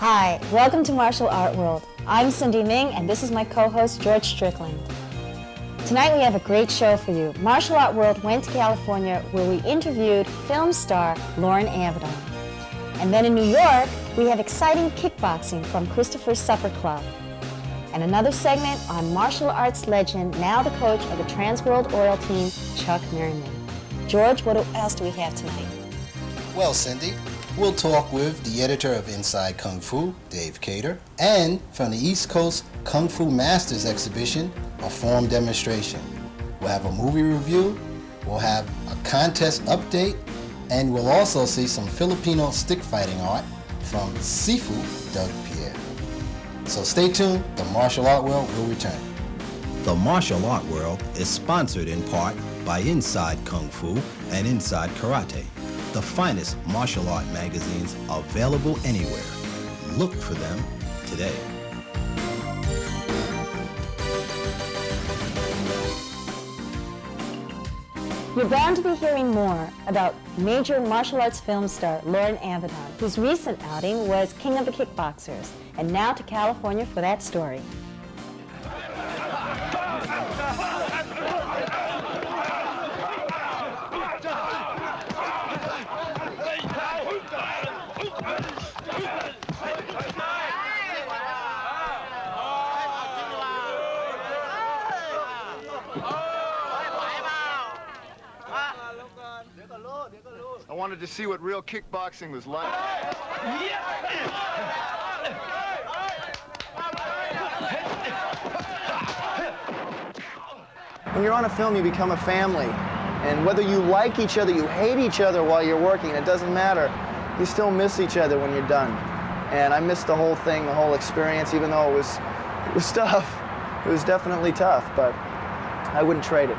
Hi, welcome to Martial Art World. I'm Cindy Ming, and this is my co-host, George Strickland. Tonight we have a great show for you. Martial Art World went to California where we interviewed film star Loren Avedon. And then in New York, we have exciting kickboxing from Christopher's Supper Club. And another segment on martial arts legend, now the coach of the Trans World Oil team, Chuck Merriman. George, what else do we have tonight? Well, Cindy, we'll talk with the editor of Inside Kung Fu, Dave Cater, and from the East Coast Kung Fu Masters exhibition, a form demonstration. We'll have a movie review, we'll have a contest update, and we'll also see some Filipino stick fighting art from Guro Doug Pierre. So stay tuned, the Martial Art World will return. The Martial Art World is sponsored in part by Inside Kung Fu and Inside Karate, the finest martial art magazines available anywhere. Look for them today. You're bound to be hearing more about major martial arts film star Loren Avedon, whose recent outing was King of the Kickboxers, and now to California for that story. I wanted to see what real kickboxing was like. When you're on a film, you become a family. And whether you like each other, you hate each other while you're working, it doesn't matter. You still miss each other when you're done. And I missed the whole thing, the whole experience, even though it was tough. It was definitely tough, but I wouldn't trade it.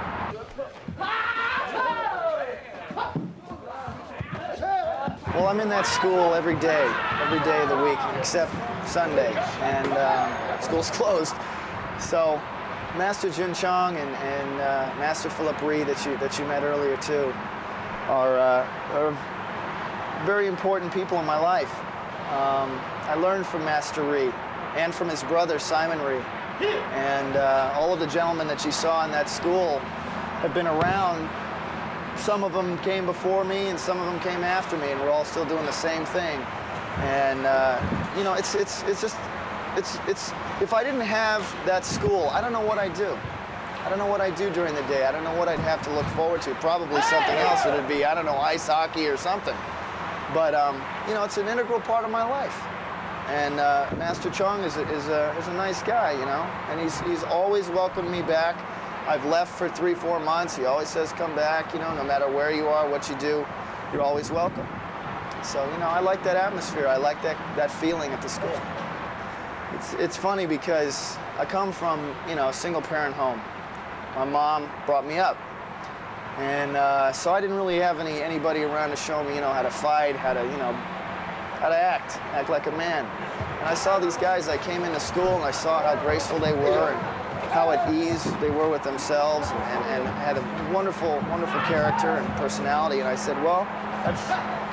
Well, I'm in that school every day of the week, except Sunday, and school's closed. So, Master Jin Chong and Master Philip Ree that you met earlier too are very important people in my life. I learned from Master Ree and from his brother Simon Ree, and all of the gentlemen that you saw in that school have been around. Some of them came before me, and some of them came after me, and we're all still doing the same thing. And you know, it's if I didn't have that school, I don't know what I'd do. I don't know what I'd do during the day. I don't know what I'd have to look forward to. Probably something else. It'd be, I don't know, ice hockey or something. But you know, it's an integral part of my life. And Master Chong is a nice guy, you know, and he's always welcomed me back. I've left for 3-4 months. He always says, come back, you know, no matter where you are, what you do, you're always welcome. So, you know, I like that atmosphere. I like that feeling at the school. It's funny because I come from, you know, a single-parent home. My mom brought me up. And so I didn't really have anybody around to show me, you know, how to fight, how to act like a man. And I saw these guys. I came into school and I saw how graceful they were and how at ease they were with themselves, and had a wonderful, wonderful character and personality. And I said, well,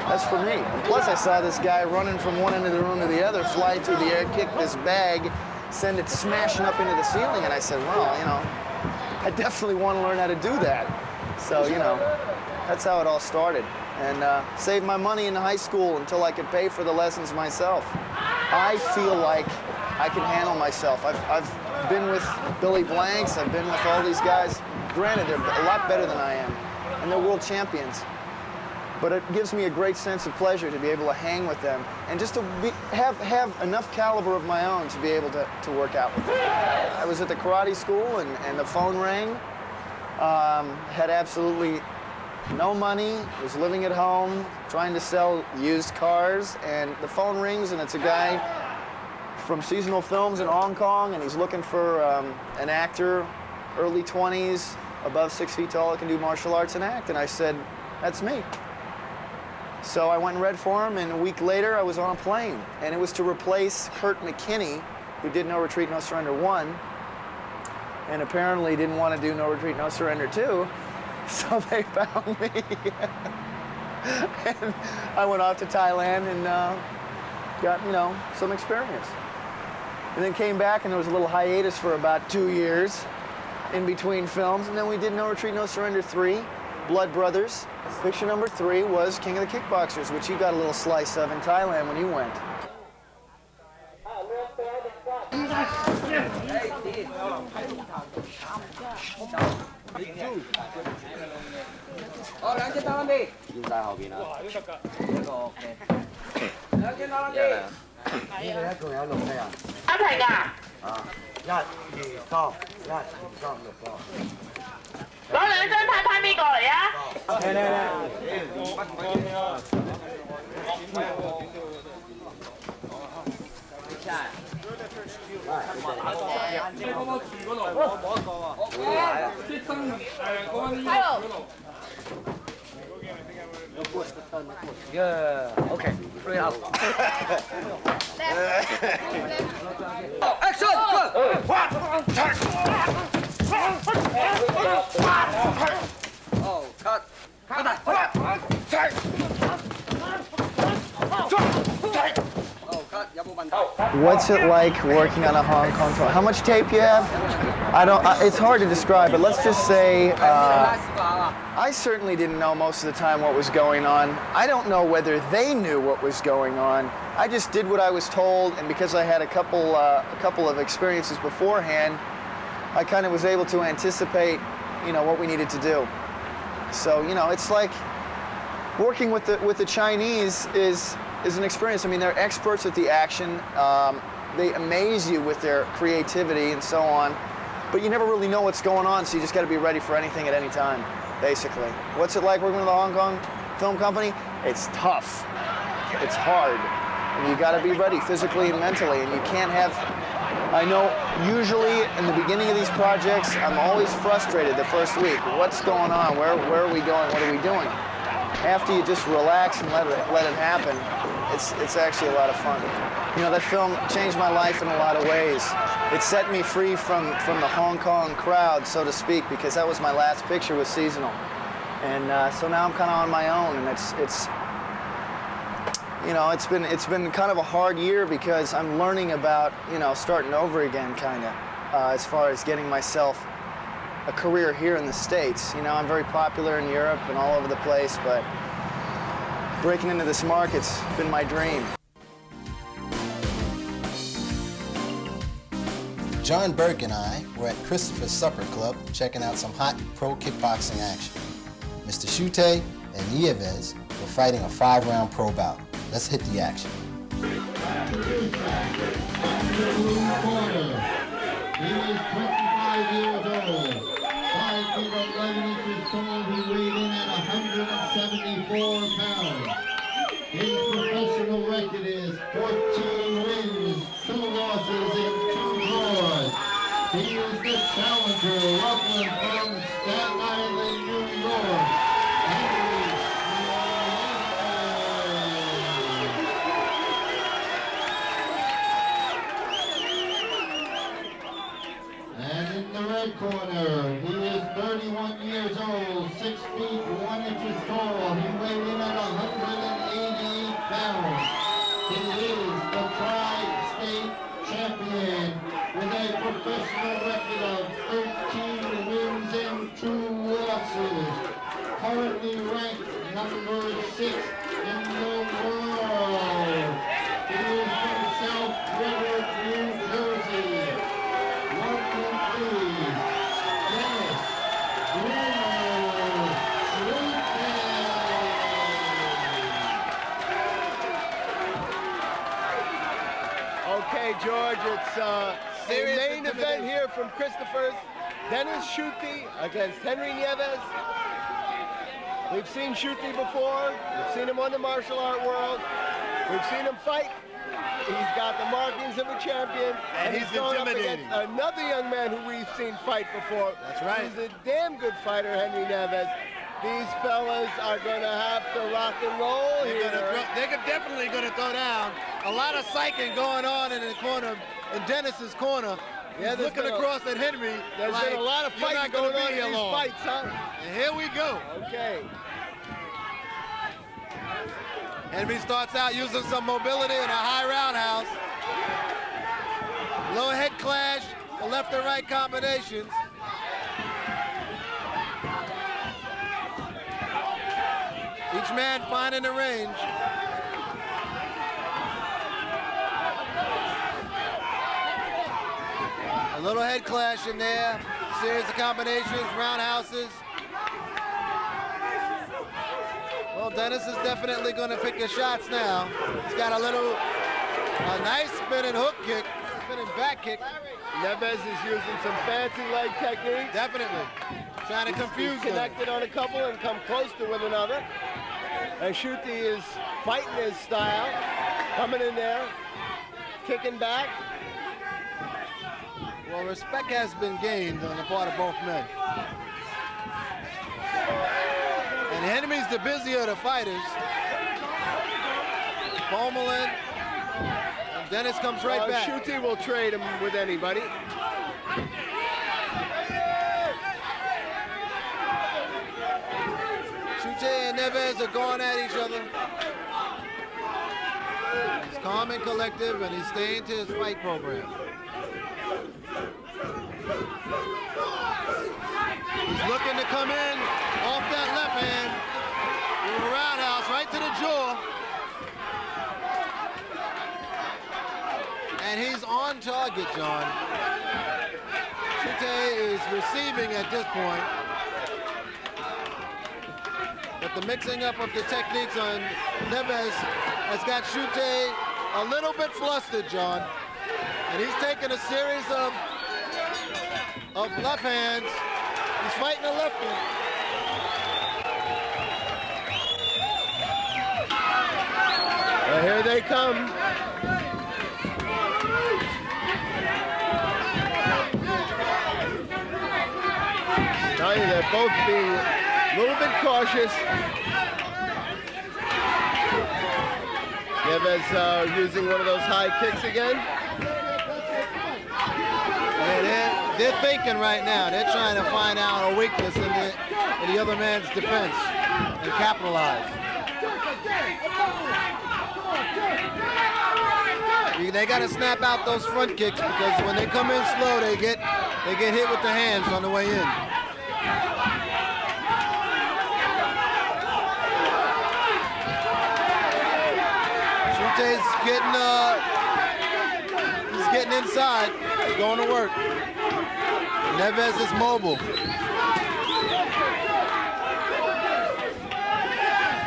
that's for me. And plus, I saw this guy running from one end of the room to the other, fly through the air, kick this bag, send it smashing up into the ceiling. And I said, well, you know, I definitely want to learn how to do that. So, you know, that's how it all started. And saved my money in high school until I could pay for the lessons myself. I feel like I can handle myself. I've been with Billy Blanks, I've been with all these guys. Granted, they're a lot better than I am, and they're world champions. But it gives me a great sense of pleasure to be able to hang with them and just to have enough caliber of my own to be able to work out with them. I was at the karate school and the phone rang. Had absolutely no money, was living at home, trying to sell used cars, and the phone rings and it's a guy from Seasonal Films in Hong Kong, and he's looking for an actor, early 20s, above 6 feet tall, that can do martial arts and act. And I said, that's me. So I went and read for him, and a week later I was on a plane, and it was to replace Kurt McKinney, who did No Retreat, No Surrender 1, and apparently didn't want to do No Retreat, No Surrender 2, so they found me. And I went off to Thailand and got, you know, some experience. And then came back, and there was a little hiatus for about 2 years in between films, and then we did No Retreat, No Surrender 3, Blood Brothers. Picture number 3 was King of the Kickboxers, which you got a little slice of in Thailand when you went. Yeah, okay. Free up. Action! Oh, cut. What's it like working on a Hong Kong film? How much tape you have? It's hard to describe, but let's just say I certainly didn't know most of the time what was going on. I don't know whether they knew what was going on. I just did what I was told, and because I had a couple of experiences beforehand, I kind of was able to anticipate, you know, what we needed to do. So, you know, it's like working with the Chinese is an experience. I mean, they're experts at the action. They amaze you with their creativity and so on, but you never really know what's going on, so you just got to be ready for anything at any time, basically. What's it like working with the Hong Kong Film Company? It's tough. It's hard. And you got to be ready physically and mentally, and you can't have... I know usually in the beginning of these projects, I'm always frustrated the first week. What's going on? Where are we going? What are we doing? After you just relax and let it happen, it's actually a lot of fun. You know, that film changed my life in a lot of ways. It set me free from the Hong Kong crowd, so to speak, because that was my last picture with Seasonal. And so now I'm kind of on my own, and it's you know, it's been kind of a hard year because I'm learning about, you know, starting over again, kind of, as far as getting myself a career here in the States. You know, I'm very popular in Europe and all over the place, but breaking into this market's been my dream. John Burke and I were at Christopher's Supper Club checking out some hot pro kickboxing action. Mr. Schuette and Nieves were fighting a 5-round pro bout. Let's hit the action. He is 25 years old, 5 feet 11 inches tall. He weighed in at 174 pounds. His professional record is 14 wins, 2 losses, and 2 draws. He is the challenger, welcome from Staten Island, New York. Corner. He is 31 years old, 6 feet 1 inches tall. He weighed in at 188 pounds. He is the tri-state champion with a professional record of 13 wins and 2 losses. Currently ranked number 6 in the world. He is from South River, New Jersey. Welcome, please. Okay, George, it's a main event here from Christopher's. Dennis Schuette against Henry Nieves. We've seen Schuette before. We've seen him on the martial art world. We've seen him fight. He's got the markings of a champion. And he's going up against another young man who we've seen fight before. That's right. He's a damn good fighter, Henry Nieves. These fellas are going to have to rock and roll here. They're definitely going to throw down. A lot of psyching going on in the corner, in Dennis's corner. Yeah, he's looking across at Henry. There's been a lot of fights going on in these fights, huh? And here we go. Okay. Enemy starts out using some mobility and a high roundhouse. Low head clash, the left and right combinations. Each man finding the range. A little head clash in there. Series of combinations, roundhouses. Well, Dennis is definitely going to pick his shots now. He's got a nice spinning hook kick, spinning back kick. Nieves is using some fancy leg techniques. Definitely. Trying to confuse He's connected on a couple and come close to one another. And Schuette is fighting his style, coming in there, kicking back. Well, respect has been gained on the part of both men. And the enemy's the busier of the fighters. Pomelin. And Dennis comes right back. Schuette will trade him with anybody. Schuette and Nieves are going at each other. He's calm and collective, and he's staying to his fight program. He's looking to come in off that left hand with a roundhouse right to the jaw. And he's on target, John. Schuette is receiving at this point. But the mixing up of the techniques on Nieves has got Schuette a little bit flustered, John. And he's taking a series of left hands. He's fighting a left one. Well, here they come. Tell you, they're both being a little bit cautious. Nieves using one of those high kicks again. Yeah, they're thinking right now. They're trying to find out a weakness in the other man's defense and capitalize. They got to snap out those front kicks because when they come in slow, they get hit with the hands on the way in. Schuette's getting inside. He's going to work. Nieves is mobile.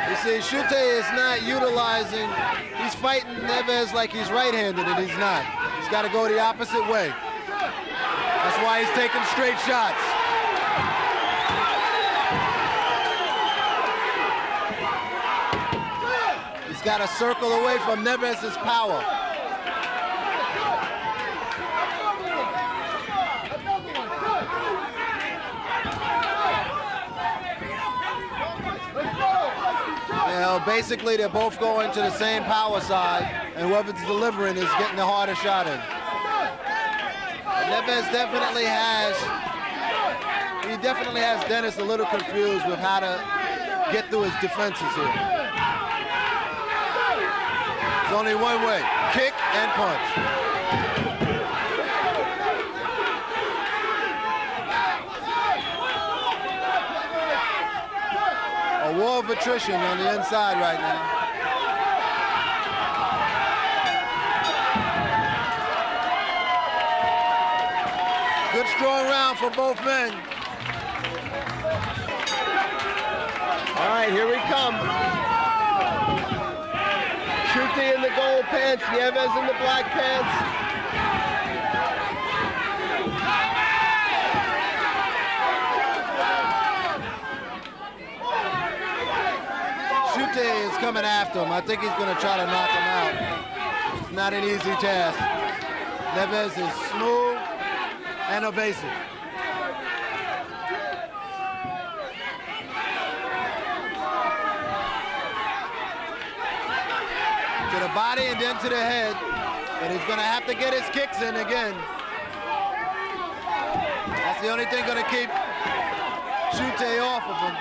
You see, Schuette is not utilizing, he's fighting Nieves like he's right-handed, and he's not. He's got to go the opposite way. That's why he's taking straight shots. He's got to circle away from Nieves' power. Basically, they're both going to the same power side, and whoever's delivering is getting the harder shot in. Nieves definitely has Dennis a little confused with how to get through his defenses here. There's only one way, kick and punch. A war of attrition on the inside right now. Good strong round for both men. All right, here we come. Schuette in the gold pants, Nieves in the black pants. Schuette is coming after him. I think he's going to try to knock him out. It's not an easy task. Nieves is smooth and evasive. To the body and then to the head. But he's going to have to get his kicks in again. That's the only thing going to keep Schuette off of him.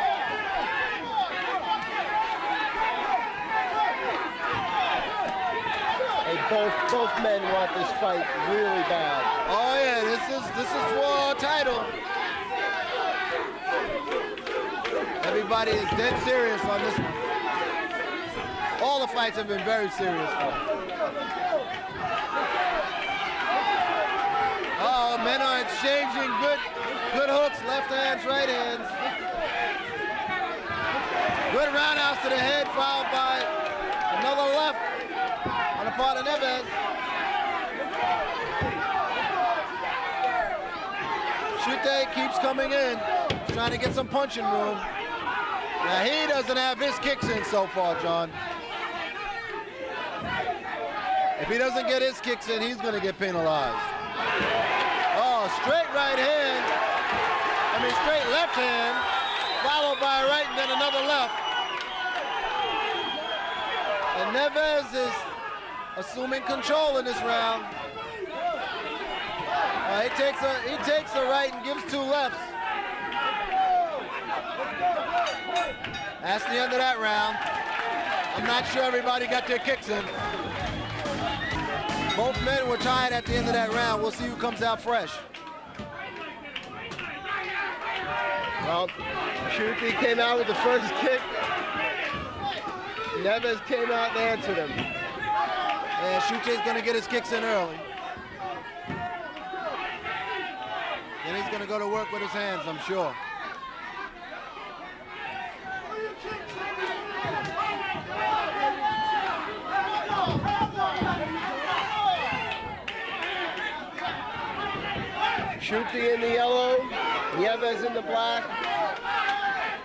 both men want this fight really bad. Oh yeah, this is for a title. Everybody is dead serious on this one. All the fights have been very serious. Oh, men are exchanging good hooks, left hands, right hands. Good roundhouse to the head, followed by another left on the part of Nieves. Schuette keeps coming in, trying to get some punching room. Now he doesn't have his kicks in so far, John. If he doesn't get his kicks in, he's going to get penalized. Oh, straight right hand. Straight left hand, followed by a right and then another left. And Nieves is assuming control in this round. He takes a right and gives two lefts. That's the end of that round. I'm not sure everybody got their kicks in. Both men were tied at the end of that round. We'll see who comes out fresh. Well, Schuette came out with the first kick. Nieves came out and answered him. Yeah, Schuette's going to get his kicks in early. Then he's going to go to work with his hands, I'm sure. Schuette in the yellow, Nieves in the black.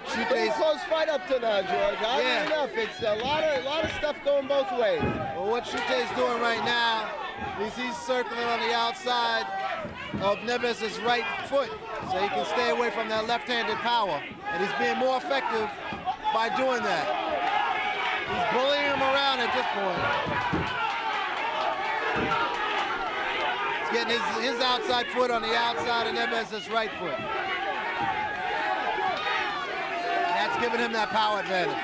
Pretty close fight up to now, George. Oddly enough, it's a lot of stuff going both ways. Well, what Schuette's doing right now is he's circling on the outside of Nieves' right foot so he can stay away from that left-handed power. And he's being more effective by doing that. He's bullying him around at this point. He's getting his outside foot on the outside of Nieves' right foot. That's giving him that power advantage.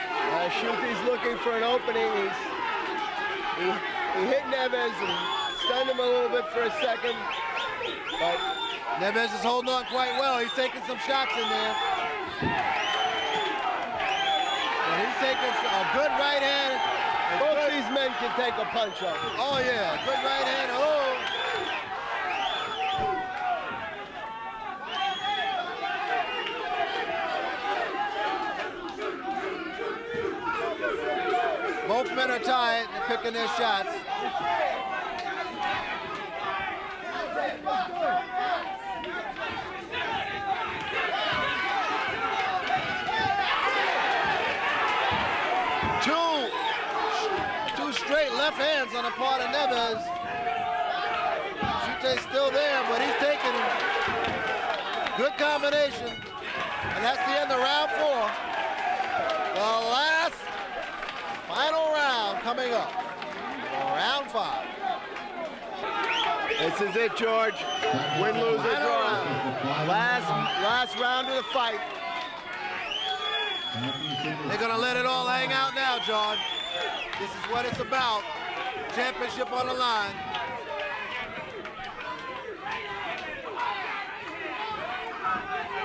Schuette's looking for an opening. He hit Nieves and stunned him a little bit for a second. But Nieves is holding on quite well. He's taking some shots in there. And he's taking a good right hand. Both these men can take a punch up. Oh yeah, good right hand. Oh. Both men are tied and picking their shots. Two straight left hands on the part of Nieves. Schuette's still there, but he's taking him. Good combination. And that's the end of round 4. The last final round coming up. Round 5. This is it, George. Win, lose, or draw. Last round of the fight. They're gonna let it all hang out now, John. This is what it's about. Championship on the line.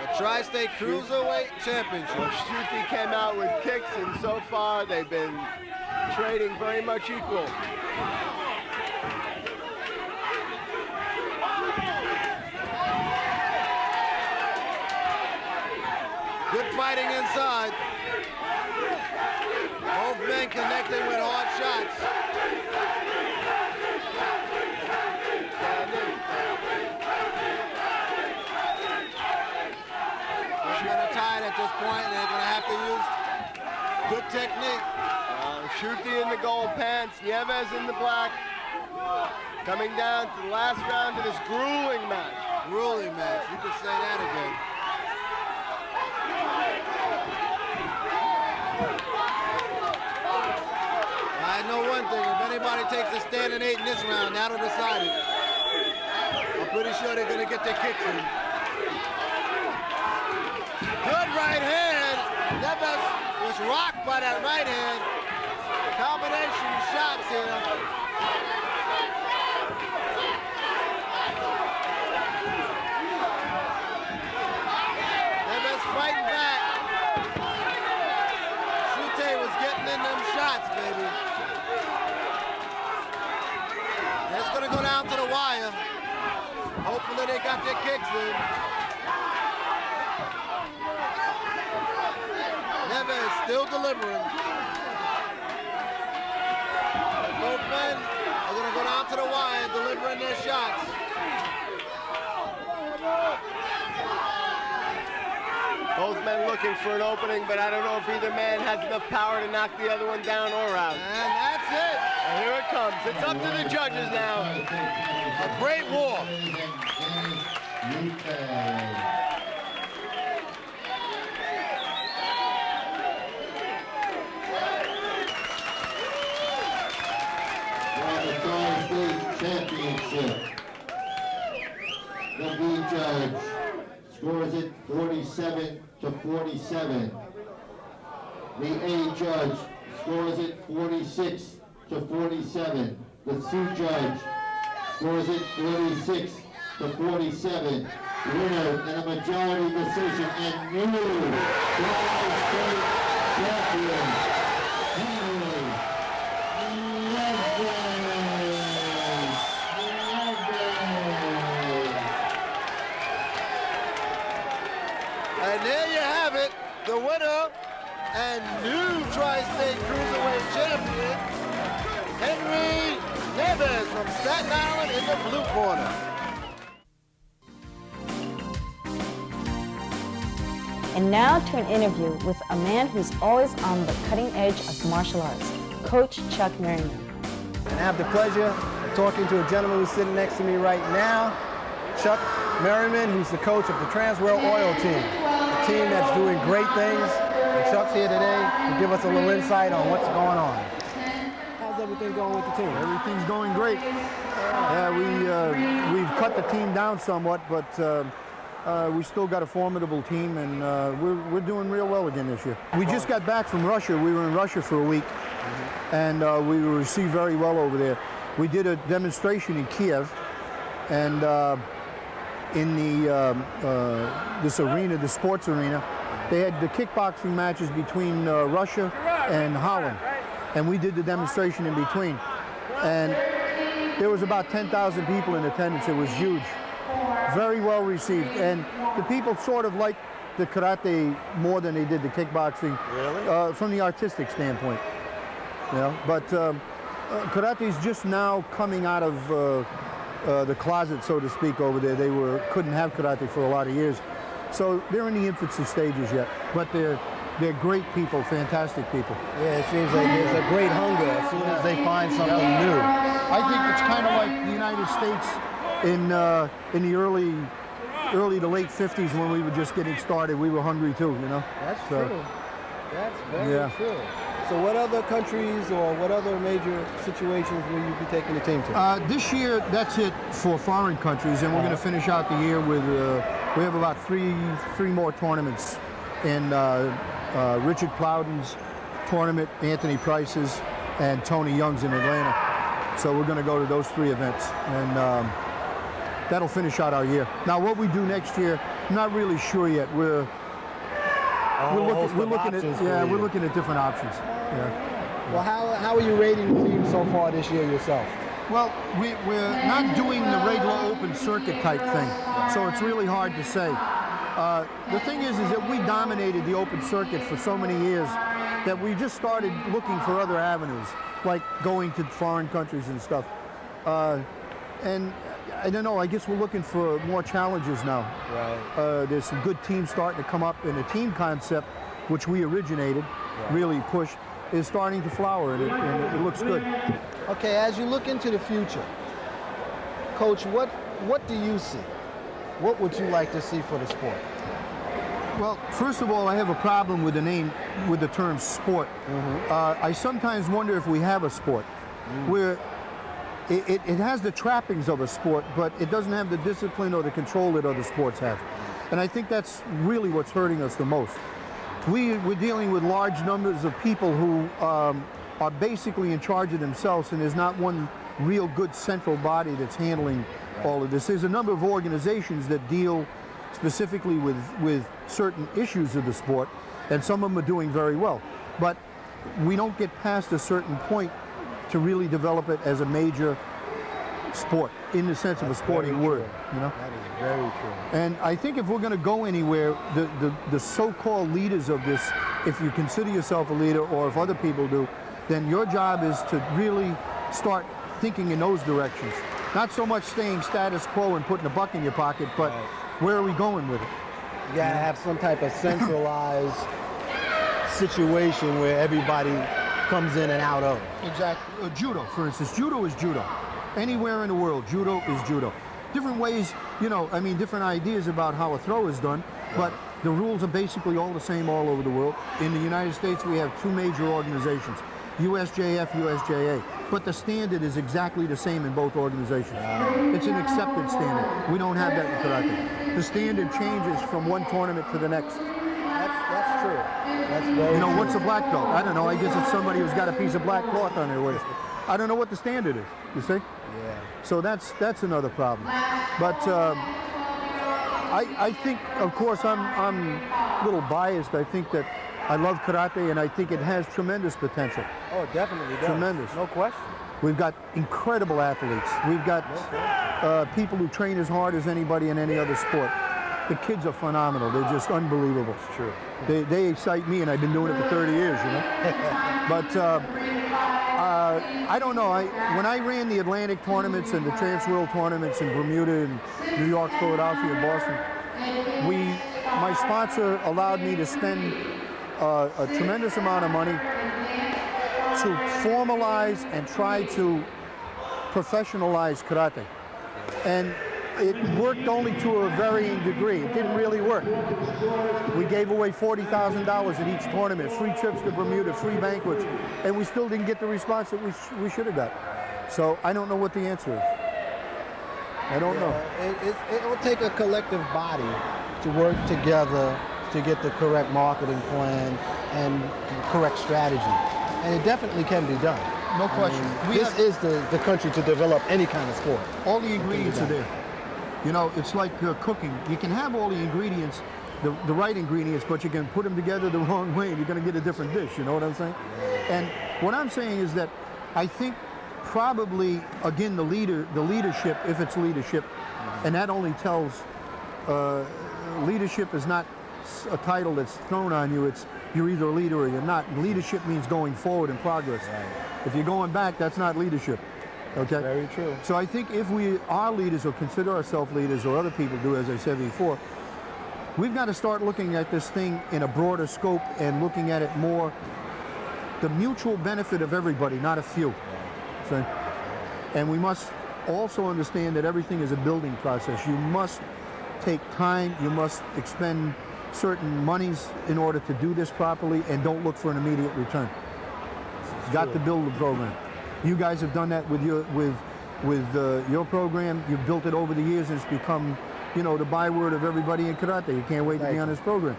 The Tri-State Cruiserweight Championship. Schuette came out with kicks, and so far they've been trading very much equal. Good fighting inside. Both men connecting with hard shots. They're going to tie it at this point. They're going to have to use good technique. Schuette in the gold pants, Nieves in the black. Coming down to the last round of this grueling match. Grueling match. You could say that again. I know one thing, if anybody takes a standing 8 in this round, that'll decide it. I'm pretty sure they're going to get their kicks in. Good right hand. Nieves was rocked by that right hand. Combination of shots here. go down to the wire. Hopefully they got their kicks in. Nieves still delivering. Both men are going to go down to the wire, delivering their shots. Both men looking for an opening, but I don't know if either man has enough power to knock the other one down or out. And that's it. And here it comes. It's up to the judges now. A great war. Championship. The B judge scores it 47-47. The A judge scores it 46-47. The C judge scores it 46-47. Winner in a majority decision and new tri-state champion. And there you have it, the winner and new Tri-State Cruiserweight champion, Henry Nieves from Staten Island in the blue corner. And now to an interview with a man who's always on the cutting edge of martial arts, Coach Chuck Merriman. And I have the pleasure of talking to a gentleman who's sitting next to me right now, Chuck Merriman, who's the coach of the Transworld Oil team, a team that's doing great things. And Chuck's here today to give us a little insight on what's going on. How's everything going with the team? Everything's going great. Yeah, we've cut the team down somewhat, but we still got a formidable team, and we're doing real well again this year. We just got back from Russia. We were in Russia for a week, and we were received very well over there. We did a demonstration in Kiev, and in this arena, the sports arena, they had the kickboxing matches between Russia and Holland, and we did the demonstration in between. And there was about 10,000 people in attendance. It was huge. Very well received, and the people sort of liked the karate more than they did the kickboxing. Really? From the artistic standpoint, you know. But karate is just now coming out of the closet, so to speak, over there. They couldn't have karate for a lot of years, so they're in the infancy stages yet. But they're great people, fantastic people. Yeah, it seems like there's a great hunger as soon as they find something new. I think it's kind of like the United States in the early to late 50s when we were just getting started. We were hungry too, you know. That's true. That's very true. So what other countries or what other major situations will you be taking the team to? This year, that's it for foreign countries, and we're going to finish out the year with, we have about three more tournaments in Richard Plowden's tournament, Anthony Price's, and Tony Young's in Atlanta. So we're going to go to those 3 events, and that'll finish out our year. Now, what we do next year, I'm not really sure yet. We're looking at different options. Yeah. Well, how are you rating the team so far this year yourself? Well, we're not doing the regular open circuit type thing, so it's really hard to say. The thing is that we dominated the open circuit for so many years that we just started looking for other avenues, like going to foreign countries and stuff. And I don't know, I guess we're looking for more challenges now. Right. There's some good teams starting to come up, and the team concept, which we originated, really pushed, is starting to flower, and it looks good. Okay, as you look into the future, Coach, what do you see? What would you like to see for the sport? Well, first of all, I have a problem with the term sport. I sometimes wonder if we have a sport where it has the trappings of a sport, but it doesn't have the discipline or the control that other sports have. And I think that's really what's hurting us the most. We're dealing with large numbers of people who are basically in charge of themselves, and there's not one real good central body that's handling all of this. There's a number of organizations that deal specifically with certain issues of the sport, and some of them are doing very well. But we don't get past a certain point to really develop it as a major sport in the sense of a sporting word, you know? That is very true. And I think if we're going to go anywhere, the so-called leaders of this, if you consider yourself a leader or if other people do, then your job is to really start thinking in those directions. Not so much staying status quo and putting a buck in your pocket, but where are we going with it? You gotta have some type of centralized situation where everybody comes in and out of. Exactly. Judo, for instance. Judo is judo. Anywhere in the world, judo is judo. Different ways, you know, I mean, different ideas about how a throw is done, but the rules are basically all the same all over the world. In the United States, we have two major organizations, USJF, USJA, but the standard is exactly the same in both organizations. It's an accepted standard. We don't have that in karate. The standard changes from one tournament to the next. That's true. That's very You know, true. what's a black belt? I don't know. I guess it's somebody who's got a piece of black cloth on their waist. I don't know what the standard is, you see? Yeah. So that's another problem. But I think, of course, I'm a little biased. I think that I love karate, and I think it has tremendous potential. Oh, it definitely does. Tremendous. No question. We've got incredible athletes. We've got people who train as hard as anybody in any other sport. The kids are phenomenal. They're just unbelievable. It's true. They excite me, and I've been doing it for 30 years, you know. But I don't know. When I ran the Atlantic tournaments and the Trans World tournaments in Bermuda and New York, Philadelphia, and Boston, my sponsor allowed me to spend a tremendous amount of money to formalize and try to professionalize karate. And it worked only to a varying degree. It didn't really work. We gave away $40,000 at each tournament, free trips to Bermuda, free banquets, and we still didn't get the response that we should have got. So I don't know what the answer is. I don't know. It will take a collective body to work together to get the correct marketing plan and correct strategy. And it definitely can be done. No question. This is the country to develop any kind of sport. All the ingredients are there. You know, it's like cooking. You can have all the ingredients, the right ingredients, but you can put them together the wrong way and you're going to get a different dish. You know what I'm saying? And what I'm saying is that I think probably, again, the leadership, if it's leadership, and that only tells, leadership is not a title that's thrown on you. It's you're either a leader or you're not. Leadership means going forward in progress. Right. If you're going back, that's not leadership. Okay? Very true. So I think if we are leaders or consider ourselves leaders, or other people do, as I said before, we've got to start looking at this thing in a broader scope and looking at it more, the mutual benefit of everybody, not a few. So, and we must also understand that everything is a building process. You must take time, you must expend certain monies in order to do this properly, and don't look for an immediate return. You've got to build the program. You guys have done that with your program. You've built it over the years, and it's become, you know, the byword of everybody in karate. You can't wait to be on this program.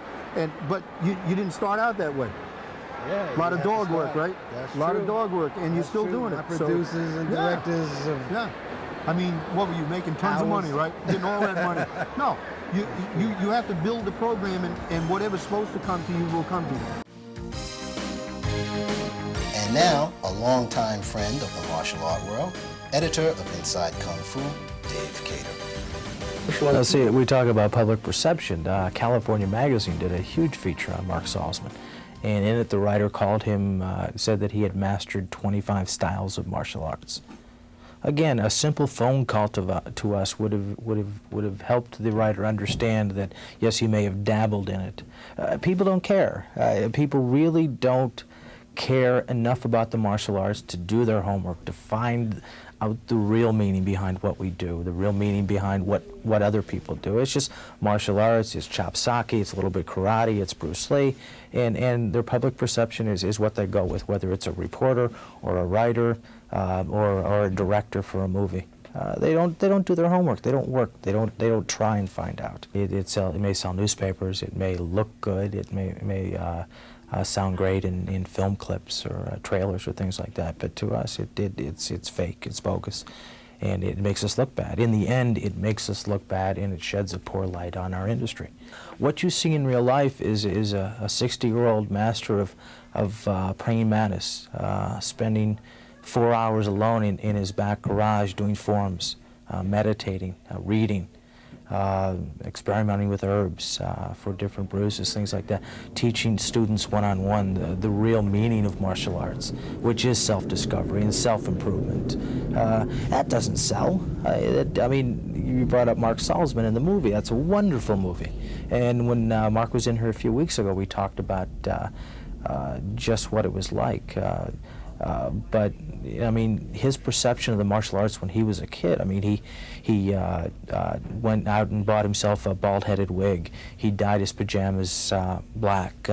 But you didn't start out that way. Yeah, a lot of dog work, right? That's a lot true. of dog work, and you're still doing it. My producers and directors. Yeah. I mean, what were you making? Tons of money, right? Getting all that money. No, you have to build the program, and whatever's supposed to come to you will come to you. And now, a longtime friend of the martial art world, editor of Inside Kung Fu, Dave Cater. Now, see, we talk about public perception. California Magazine did a huge feature on Mark Salzman. And in it, the writer called him, said that he had mastered 25 styles of martial arts. Again, a simple phone call to us would have helped the writer understand that, yes, he may have dabbled in it. People don't care. People really don't care enough about the martial arts to do their homework, to find out the real meaning behind what we do, the real meaning behind what other people do. It's just martial arts, it's chop sake, it's a little bit karate, it's Bruce Lee, and their public perception is what they go with, whether it's a reporter or a writer or a director for a movie. They don't do their homework. They don't work. They don't try and find out. It may sell newspapers. It may look good. It may sound great in film clips or trailers or things like that. But to us, it's fake. It's bogus, and it makes us look bad. In the end, it makes us look bad, and it sheds a poor light on our industry. What you see in real life is a 60-year-old master of praying mantis, spending 4 hours alone in his back garage doing forms, meditating, reading, experimenting with herbs for different bruises, things like that, teaching students one-on-one the real meaning of martial arts, which is self-discovery and self-improvement. That doesn't sell. I mean, you brought up Mark Salzman in the movie. That's a wonderful movie. And when Mark was in here a few weeks ago, we talked about just what it was like. But I mean, his perception of the martial arts when he was a kid. I mean, he went out and bought himself a bald-headed wig. He dyed his pajamas black.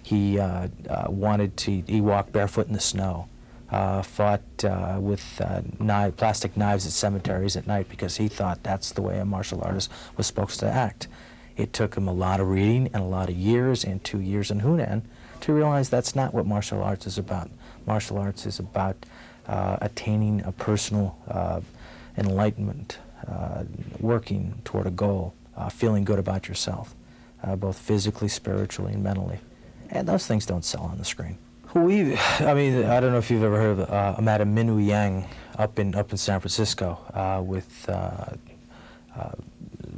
He walked barefoot in the snow. Fought with plastic knives at cemeteries at night because he thought that's the way a martial artist was supposed to act. It took him a lot of reading and a lot of years and 2 years in Hunan to realize that's not what martial arts is about. Martial arts is about attaining a personal enlightenment, working toward a goal, feeling good about yourself, both physically, spiritually, and mentally. And those things don't sell on the screen. I mean, I don't know if you've ever heard of Madame Minwoo Yang up in San Francisco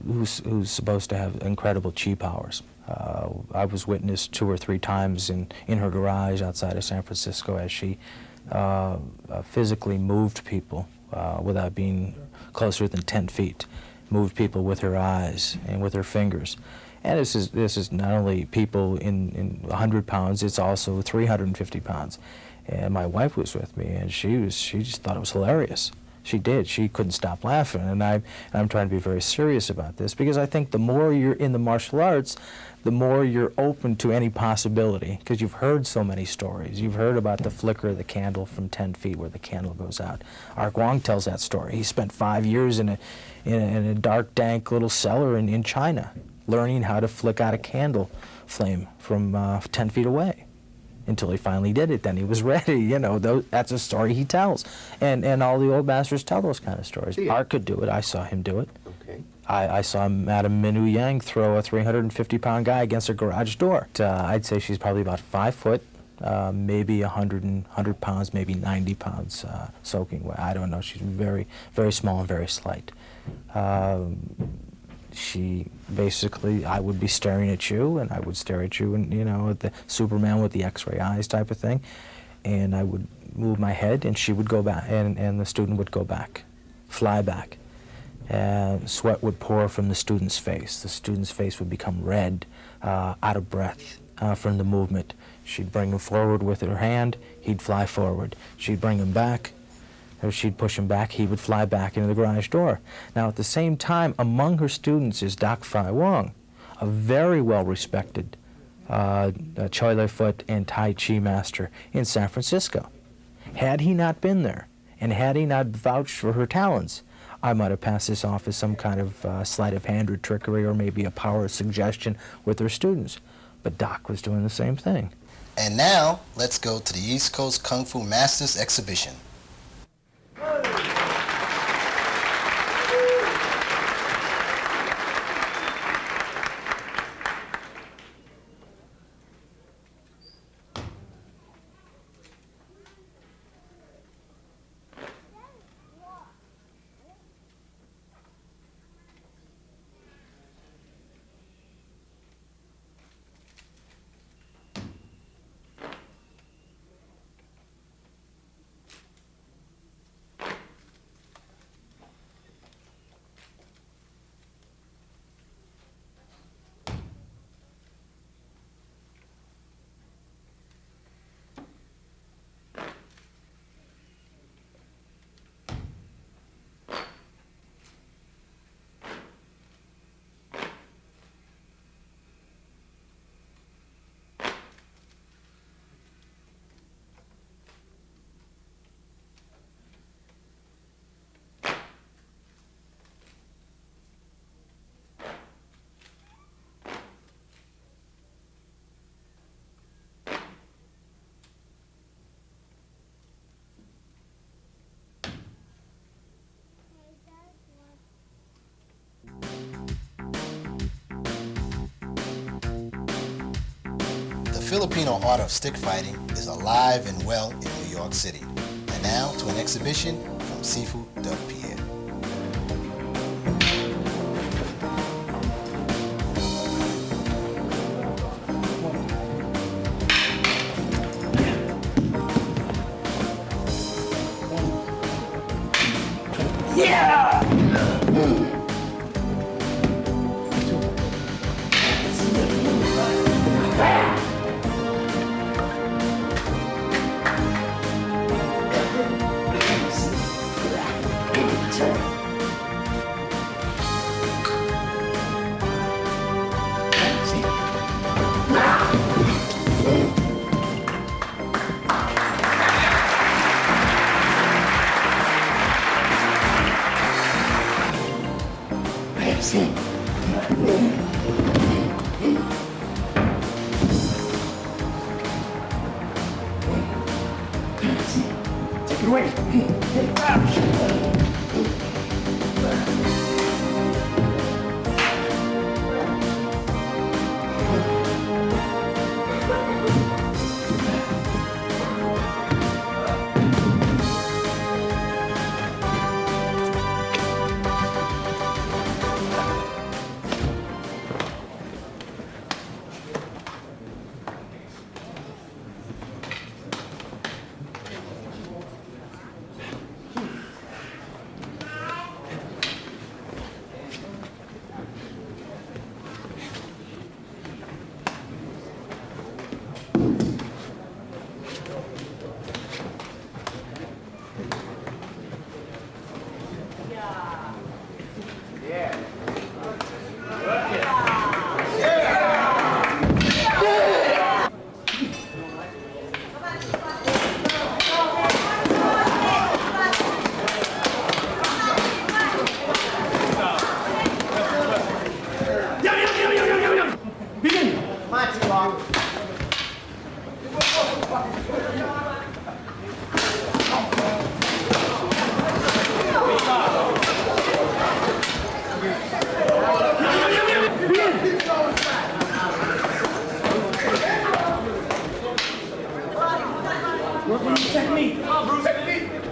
who's supposed to have incredible chi powers. I was witness 2 or 3 times in her garage outside of San Francisco as she physically moved people without being closer than 10 feet, moved people with her eyes and with her fingers. And this is not only people in 100 pounds, it's also 350 pounds. And my wife was with me, and she just thought it was hilarious. She did. She couldn't stop laughing. And I'm trying to be very serious about this because I think the more you're in the martial arts, the more you're open to any possibility, because you've heard so many stories. You've heard about the flicker of the candle from 10 feet where the candle goes out. Art Guang tells that story. He spent 5 years in a dark, dank little cellar in China, learning how to flick out a candle flame from 10 feet away. Until he finally did it, then he was ready. You know, that's a story he tells. And all the old masters tell those kind of stories. Yeah. Art could do it. I saw him do it. Okay. I saw Madame Minwoo Yang throw a 350-pound guy against a garage door. I'd say she's probably about 5 foot, maybe 100 pounds, maybe 90 pounds soaking wet. I don't know. She's very, very small and very slight. She basically, I would be staring at you, and I would stare at you, and you know, at the Superman with the X-ray eyes type of thing, and I would move my head, and she would go back, and the student would go back, fly back. Sweat would pour from the student's face. The student's face would become red, out of breath from the movement. She'd bring him forward with her hand, he'd fly forward. She'd bring him back, or she'd push him back, he would fly back into the garage door. Now, at the same time, among her students is Dak Fai Wong, a very well-respected Choi Lei Foot and Tai Chi master in San Francisco. Had he not been there, and had he not vouched for her talents, I might have passed this off as some kind of sleight of hand or trickery or maybe a power of suggestion with her students. But Doc was doing the same thing. And now, let's go to the East Coast Kung Fu Masters exhibition. The Filipino art of stick fighting is alive and well in New York City, And now to an exhibition from Guro Doug Pierre. Take it away. Technique.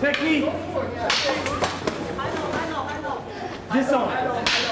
Technique. This on.